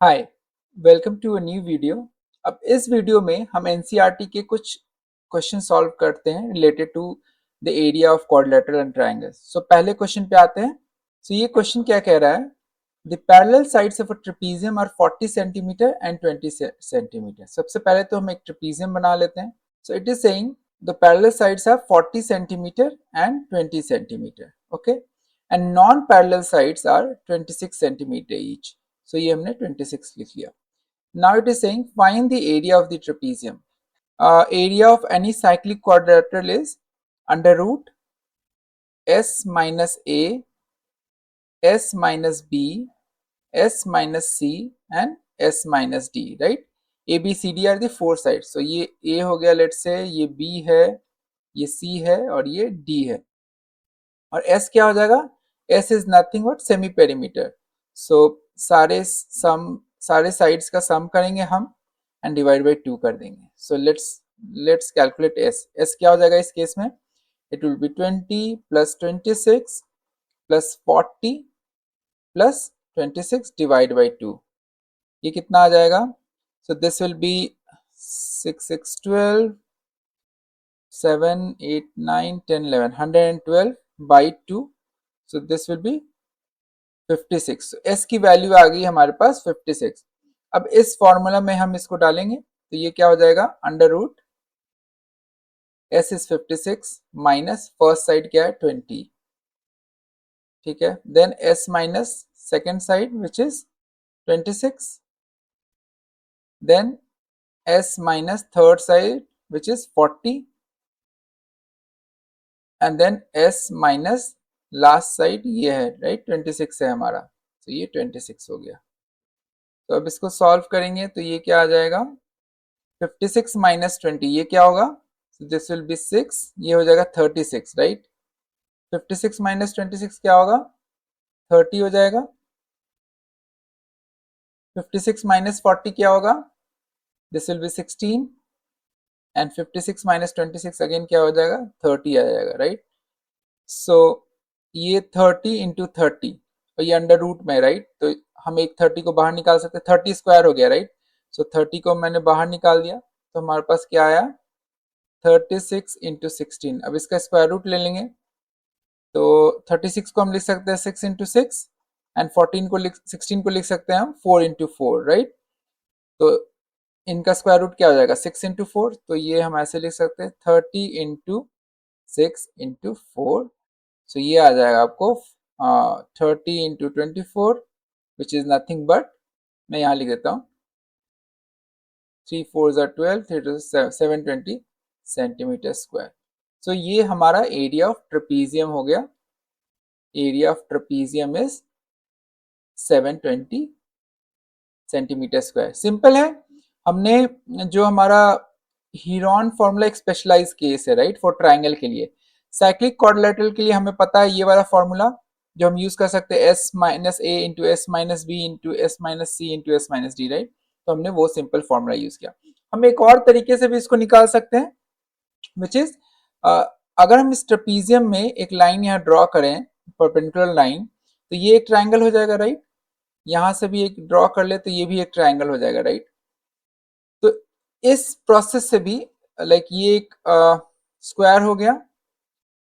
Hi, welcome to a new video. अब इस video में हम एनसीईआरटी के कुछ क्वेश्चन सॉल्व करते हैं related to the area of quadrilateral and triangles. So पहले क्वेश्चन पे आते हैं। सो ये क्वेश्चन क्या कह रहा है? The parallel sides of a trapezium are 40 centimetre and 20 centimetre. सबसे पहले तो हम एक ट्रेपीजियम बना लेते हैं। So it is saying the parallel sides are 40 centimetre and 20 centimetre, okay, and non parallel sides are 26 centimetre each. So ये हमने 26 लिख लिया। Now it is saying find the area of the trapezium. Area of any cyclic quadrilateral is under root s minus a, s minus b, s minus c and s minus d, right? A B C D are the four sides. So ये a हो गया, let's say ये b है, ये c है और ये d है। और s क्या हो जाएगा? s is nothing but semi perimeter. So सारे साइड्स का सम करेंगे हम एंड डिवाइड बाई 2 कर देंगे। So let's calculate s। s क्या हो जाएगा इस केस में? It will be 20 plus 26 plus 40 plus 26 divide by 2। ये कितना आ जाएगा? सो this will B 6 6 12 7 8 9 10 11 112 by 2। So this will B 56। s की वैल्यू आ गई हमारे पास 56। अब इस फॉर्मूला में हम इसको डालेंगे तो ये क्या हो जाएगा? Under root s is 56 minus first side क्या है 20, ठीक है, then s minus second side which is 26, then s minus third side which is 40 and then s minus last side ये है, राइट, 26 है हमारा, तो ये 26 हो गया। तो अब इसको सॉल्व करेंगे तो ये क्या आ जाएगा? 56 माइनस 20 ये क्या होगा? दिस विल बी 6, ये हो जाएगा 36, राइट। 56 माइनस 26 क्या होगा? 30 हो जाएगा। 56 माइनस 40 क्या होगा? This will B 16 and 56 minus 26 again क्या हो जाएगा? 30 आ जाएगा, राइट। सो ये 30 इंटू 30 और ये अंडर रूट में, राइट, तो हम एक 30 को बाहर निकाल सकते हैं, 30 स्क्वायर हो गया, राइट। सो 30 को मैंने बाहर निकाल दिया तो हमारे पास क्या आया? 36 इंटू 16। अब इसका स्क्वायर रूट ले लेंगे तो 36 को हम लिख सकते हैं 6 इंटू 6 एंड 16 को लिख सकते हैं हम 4 इंटू 4, राइट। तो इनका स्क्वायर रूट क्या हो जाएगा? 6 इंटू 4, तो ये हम ऐसे लिख सकते हैं 30 इंटू 6 इंटू 4। सो ये आ जाएगा आपको 30 into 24 which is nothing but, मैं यहाँ लिख देता हूँ, 3 4 12, 3 720 सेंटीमीटर स्क्वायर। सो ये हमारा एरिया ऑफ ट्रेपीजियम हो गया। Area of trapezium is 720 centimetre square. Simple है। हमने जो हमारा हीरॉन फॉर्मूला एक स्पेशलाइज केस है, राइट, फॉर ट्राइंगल के लिए। साइक्लिक क्वाड्रिलेटरल के लिए हमें पता है ये वाला फॉर्मूला जो हम यूज कर सकते हैं, s minus a into s minus b into s minus c into s minus d, right. तो हमने वो सिंपल फॉर्मूला यूज किया। हम एक और तरीके से भी इसको निकाल सकते हैं विच इज, अगर हम इस ट्रेपीजियम में एक लाइन यहाँ ड्रॉ करें, परपेंडिकुलर लाइन, तो ये एक ट्राइंगल हो जाएगा, राइट। यहां से भी एक ड्रॉ कर ले तो ये भी एक ट्राइंगल हो जाएगा, राइट। तो इस प्रोसेस से भी लाइक ये एक स्क्वायर हो गया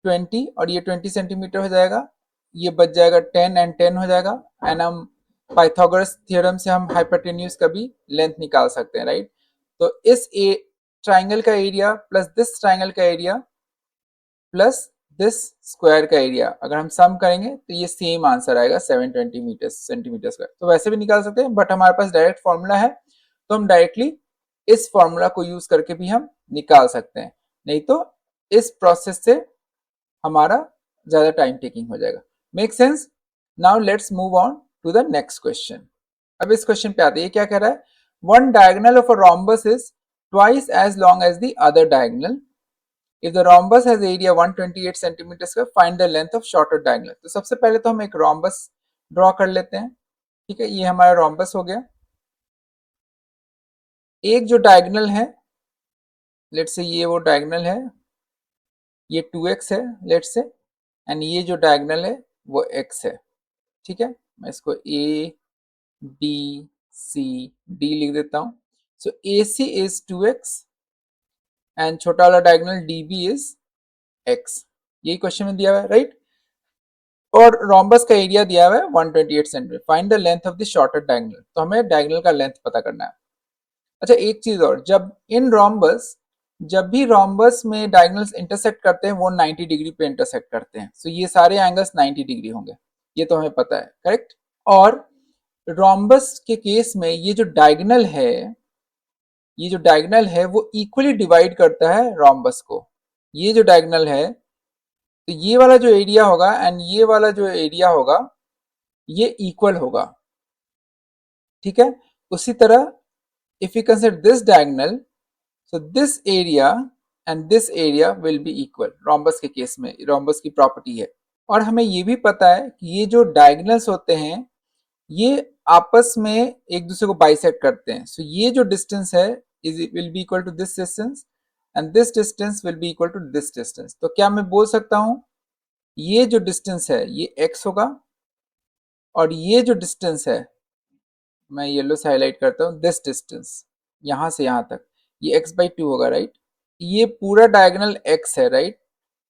20 और ये 20 सेंटीमीटर हो जाएगा, ये बच जाएगा 10 एंड 10 हो जाएगा। एंड हम पाइथागोरस थ्योरम से हम हाइपोटेन्यूज का भी लेंथ निकाल सकते हैं, राइट। तो इस ट्राइंगल का एरिया प्लस दिस ट्राइंगल का एरिया प्लस दिस स्क्वायर का एरिया अगर हम सम करेंगे तो ये सेम आंसर आएगा 720 मीटर सेंटीमीटर स्क्वायर। तो वैसे भी निकाल सकते हैं बट हमारे पास डायरेक्ट फॉर्मूला है तो हम डायरेक्टली इस फॉर्मूला को यूज करके भी हम निकाल सकते हैं, नहीं तो इस प्रोसेस से हमारा ज्यादा टाइम टेकिंग हो जाएगा। Make sense? Now let's move on to the next question. अब इस क्वेश्चन पे आते हैं, क्या कह रहा है? One diagonal of a rhombus is twice as long as the other diagonal. If the rhombus has area 128 centimetre square, find the length of shorter diagonal। तो सबसे पहले तो हम एक रोम्बस ड्रॉ कर लेते हैं, ठीक है, ये हमारा रोम्बस हो गया। एक जो डायगोनल है, लेट्स से ये वो डायगोनल है, ये 2x है लेट्स से, एंड ये जो डायगोनल है वो x है, ठीक है। मैं इसको A B सी डी लिख देता हूं। सो ए सी इज 2x एंड छोटा वाला diagonal D B is x। यही क्वेश्चन में दिया हुआ है, राइट। और रोम्बस का एरिया दिया हुआ है 128 centimetre. Find the length of the shorter diagonal, तो हमें डायगोनल का लेंथ पता करना है। अच्छा एक चीज और, जब इन रोम्बस, जब भी रोम्बस में डायगोनल्स इंटरसेक्ट करते हैं वो 90 डिग्री पे इंटरसेक्ट करते हैं। सो ये सारे एंगल्स 90 डिग्री होंगे, ये तो हमें पता है, करेक्ट। और रोम्बस के केस में ये जो डायगोनल है, ये जो डायगोनल है वो इक्वली डिवाइड करता है रोम्बस को। ये जो डायगोनल है, तो ये वाला जो एरिया होगा एंड ये वाला जो एरिया होगा ये इक्वल होगा, ठीक है। उसी तरह if you consider this diagonal, so this area and this area will be equal. Rhombus के केस में रोम्बस की प्रॉपर्टी है। और हमें ये भी पता है कि ये जो डायगोनल्स होते हैं ये आपस में एक दूसरे को बाइसेक्ट करते हैं। सो ये जो डिस्टेंस है is will be equal to this distance and this distance will be equal to this distance. तो क्या मैं बोल सकता हूं ये जो डिस्टेंस है ये x होगा और ये जो डिस्टेंस है, मैं येलो से हाईलाइट करता हूं, दिस डिस्टेंस यहां से यहां तक ये x/2 होगा, राइट। ये पूरा डायगोनल x है, राइट।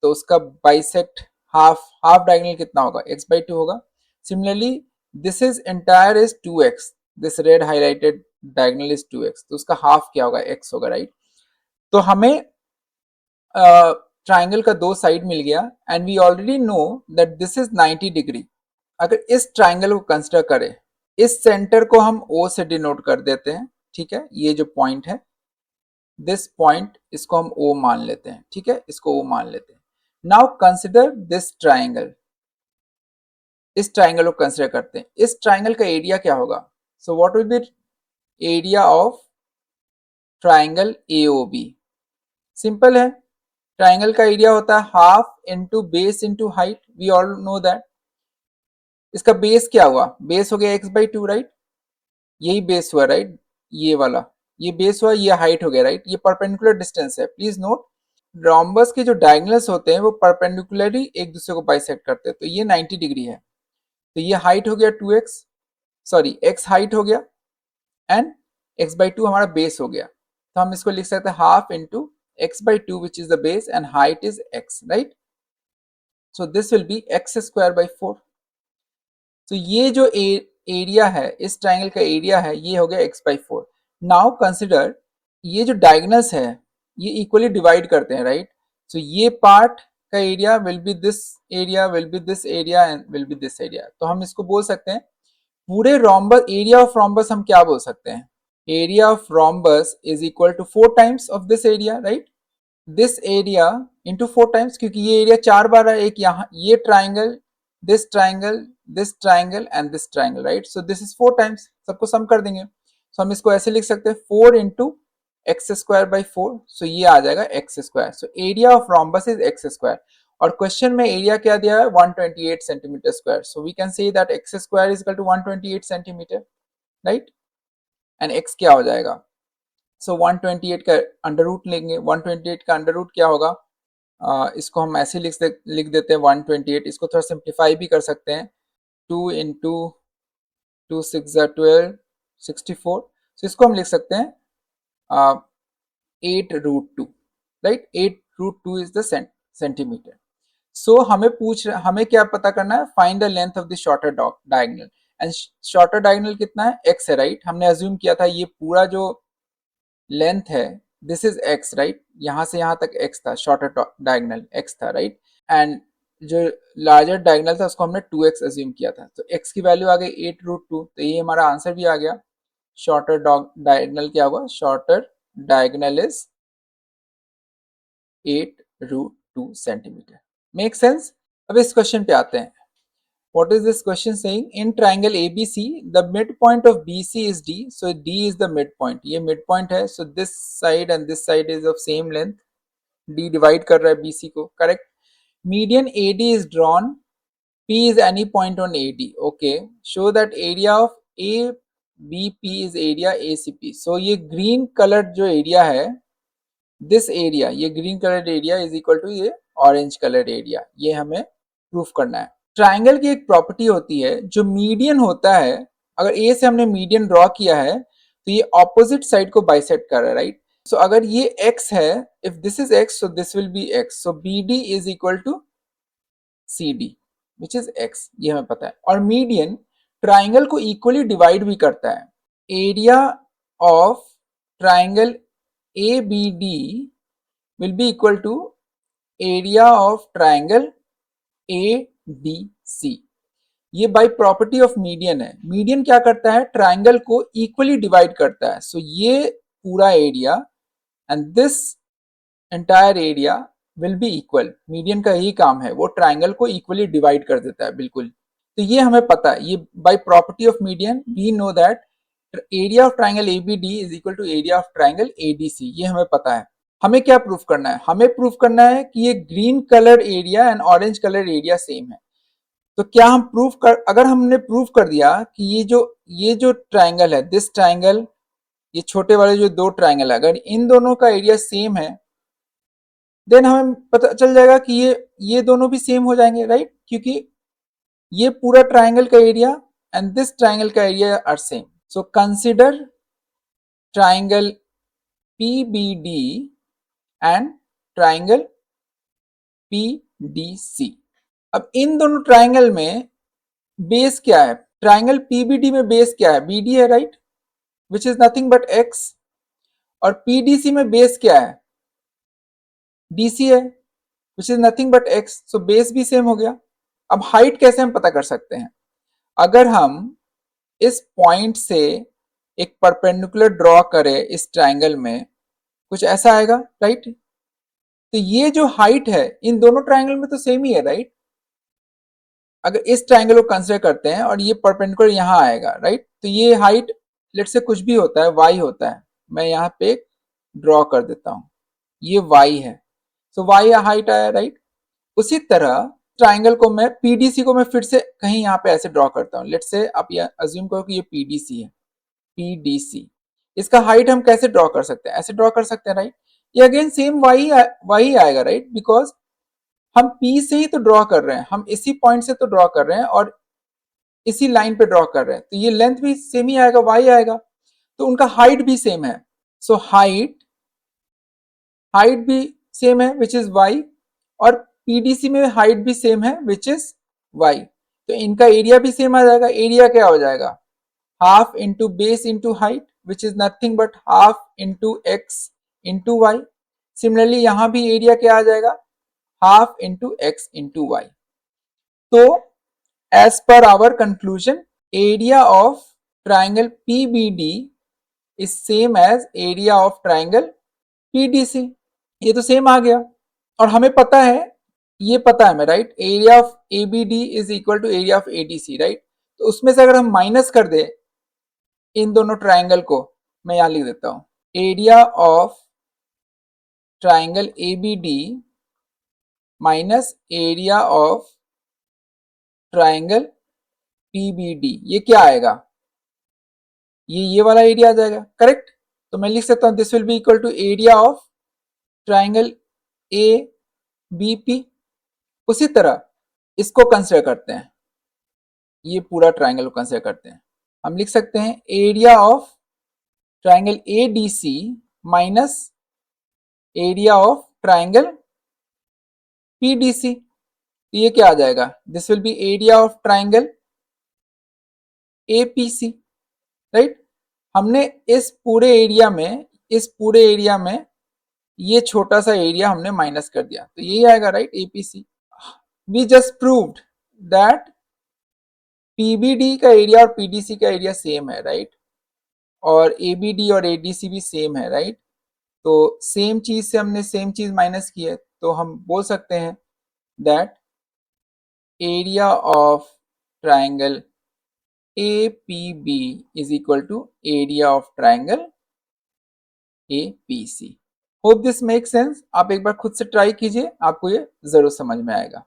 तो उसका बाइसेक्ट हाफ, हाफ डायगोनल कितना होगा, x/2 होगा। Similarly this is entire is 2x, this red highlighted diagonal is 2x, तो उसका हाफ क्या होगा, x होगा, राइट। तो हमें ट्राइंगल का दो साइड मिल गया and we already know that this is 90 degree. अगर इस ट्राइंगल को कंसिडर करें, इस सेंटर को हम O से डिनोट कर देते हैं, ठीक है। ये जो पॉइंट है, दिस पॉइंट, इसको हम O मान लेते हैं, ठीक है, इसको O मान लेते हैं। नाउ कंसिडर दिस ट्राइंगल, इस ट्राइंगल को कंसिडर करते हैं। इस ट्राइंगल का एरिया क्या होगा, so what will be area of triangle AOB। Simple है, ट्राइंगल का एरिया होता है half into base into height, we all know that. इसका बेस क्या हुआ, बेस हो गया x/2, राइट। यही बेस हुआ, राइट, ये वाला, ये बेस हुआ, ये हाइट हो गया, राइट। ये परपेंडिकुलर डिस्टेंस है, प्लीज नोट। रोम्बस के जो डायगोनल्स होते हैं वो परपेंडिकुलरली एक दूसरे को बाइसेक्ट करते हैं, तो ये 90 डिग्री है। तो ये हाइट हो गया 2x, सॉरी x हाइट हो गया एंड x/2 हमारा बेस हो गया। तो हम इसको लिख सकते हैं half into x/2 which is the base and height is x, right. So this will B x²/4। तो ये जो एरिया है, इस ट्राइंगल का एरिया है, ये हो गया x/4। नाउ कंसिडर ये जो डायगोनल्स है ये इक्वली डिवाइड करते हैं, राइट। सो ये पार्ट का area will be this area, will be this area and will be this area. तो हम इसको बोल सकते हैं पूरे रोम्बस, एरिया ऑफ रोम्बस हम क्या बोल सकते हैं, area of rhombus is equal to 4 times of this area, right. This area into 4 times, क्योंकि ये एरिया 4 बार है, एक यहाँ ये triangle, this triangle, this triangle and this triangle, right. So this is 4 times, सबको सम कर देंगे। सो हम इसको ऐसे लिख सकते हैं 4 इंटू x²/4, सो ये आ जाएगा x²। So area of rhombus is x²। और क्वेश्चन में एरिया क्या दिया है, 128 centimetre square. So we can say that x² is equal to 128 centimetre, right. And x क्या हो जाएगा, सो 128 का अंडर रूट लेंगे। 128 का अंडर रूट क्या होगा, इसको हम ऐसे लिख देते हैं 128। इसको थोड़ा सिंप्लीफाई भी कर सकते हैं, 2 इंटू 2 6 12 64। सो इसको हम लिख सकते हैं 8√2, right. 8√2 is the centimetre. So हमें क्या पता करना है, find the length of the shorter diagonal. And shorter diagonal कितना है, x है, राइट। हमने अज्यूम किया था ये पूरा जो लेंथ है दिस इज x, राइट। यहां से यहां तक x था, शॉर्टर डायगोनल x था, राइट। एंड जो लार्जर डायगोनल था उसको हमने 2x अज्यूम किया था। तो x की वैल्यू आ गई 8√2, तो ये हमारा आंसर भी आ गया। शॉर्टर डायगोनल क्या हुआ, shorter diagonal is 8√2 centimetre. Make sense. अब इस क्वेश्चन पे आते हैं। What is this question saying? In triangle ABC, the midpoint of BC is D, so D is the midpoint. ये midpoint है, so this side and this side is of same length. D divide कर रहा है BC को, correct? Median AD is drawn. P is any point on AD. Okay. Show that area of ABP is area ACP. So ये green colored जो area है, this area, ये green colored area is equal to ये orange colored area. ये हमें proof करना है। Triangle की एक प्रॉपर्टी होती है, जो मीडियन होता है अगर ए से हमने मीडियन ड्रॉ किया है तो ये ऑपोजिट साइड को बाइसेक्ट कर रहा है, राइट? सो अगर ये x है, if this is x so this will be x, so BD is equal to CD which is x, ये हमें पता है। और मीडियन ट्राइंगल को इक्वली डिवाइड भी करता है। Area of triangle ABD will be equal to area of triangle ADC। ये बाय प्रॉपर्टी ऑफ मीडियन है। मीडियन क्या करता है, ट्राइंगल को इक्वली डिवाइड करता है। सो ये पूरा area and this entire area will be equal. Median का यही काम है, वो ट्राइंगल को इक्वली डिवाइड कर देता है, बिल्कुल। तो ये हमें पता है, ये by property of median we know that area of triangle ABD is equal to area of triangle ADC, ये हमें पता है। हमें क्या प्रूफ करना है, हमें प्रूफ करना है कि ये green colour area and orange colour area same है। तो क्या हम प्रूफ कर, अगर हमने प्रूफ कर दिया कि ये जो ट्राइंगल है, दिस ट्राइंगल, ये छोटे वाले जो दो ट्राइंगल है, अगर इन दोनों का एरिया सेम है, देन हमें पता चल जाएगा कि ये दोनों भी सेम हो जाएंगे, राइट? क्योंकि ये पूरा ट्राइंगल का एरिया एंड दिस ट्राइंगल का area are same. So consider triangle PBD and triangle PDC। अब इन दोनों ट्राइंगल में बेस क्या है, ट्राइंगल PBD में बेस क्या है, BD है, right, which is nothing but x। और PDC में बेस क्या है, DC है, which is nothing but x। So base भी सेम हो गया। अब हाइट कैसे हम पता कर सकते हैं, अगर हम इस पॉइंट से एक परपेंडिकुलर ड्रॉ करें इस ट्राइंगल में, कुछ ऐसा आएगा, राइट? तो ये जो हाइट है इन दोनों ट्राइंगल में तो सेम ही है, राइट? अगर इस ट्राइंगल को कंसिडर करते हैं और ये परपेंडिकुलर यहाँ आएगा, राइट? तो ये हाइट लेट से कुछ भी होता है, y होता है, मैं यहाँ पे ड्रॉ कर देता हूँ, ये y है। सो y हाइट आया, राइट? उसी तरह ट्राइंगल को मैं PDC को मैं फिर से कहीं यहाँ पे ऐसे ड्रॉ करता हूँ। लेट से आप ये अज्यूम करो कि ये PDC है, PDC। इसका हाइट हम कैसे ड्रॉ कर सकते हैं, ऐसे ड्रॉ कर सकते हैं, राइट? ये अगेन सेम y आएगा, राइट? बिकॉज हम P से ही तो ड्रॉ कर रहे हैं, हम इसी पॉइंट से तो ड्रॉ कर रहे हैं और इसी लाइन पे ड्रॉ कर रहे हैं, तो ये लेंथ भी सेम ही आएगा, y आएगा। तो उनका हाइट भी सेम है। सो हाइट भी सेम है विच इज y, और PDC में हाइट भी सेम है विच इज y। तो इनका एरिया भी सेम आ जाएगा। एरिया क्या हो जाएगा, half into base into height which is nothing but half into x into y। Similarly यहां भी एरिया क्या आ जाएगा, half into x into y। तो as per our conclusion, area of triangle PBD is same as area of triangle PDC। ये तो same आ गया। और हमें पता है, ये पता है हमें, right, area of ABD is equal to area of ADC, right? तो उसमें से अगर हम माइनस कर दे इन दोनों ट्राइंगल को, मैं यहां लिख देता हूं, area of triangle ABD minus area of triangle PBD, ये क्या आएगा, ये वाला एरिया आ जाएगा, करेक्ट? तो मैं लिख सकता हूं this will be equal to area of triangle ABP। उसी तरह इसको कंसिडर करते हैं, ये पूरा ट्राइंगल को कंसिडर करते हैं, हम लिख सकते हैं area of triangle ADC minus area of triangle PDC। ये क्या आ जाएगा, this will be area of triangle APC, right? हमने इस पूरे एरिया में ये छोटा सा एरिया हमने माइनस कर दिया, तो यही आएगा, right, APC। We just proved that PBD का एरिया और PDC का एरिया सेम है, राइट? और ABD और ADC भी सेम है, राइट? तो सेम चीज से हमने सेम चीज माइनस की है, तो हम बोल सकते हैं that area of triangle APB is equal to area of triangle APC। Hope this make sense. आप एक बार खुद से ट्राई कीजिए, आपको ये जरूर समझ में आएगा।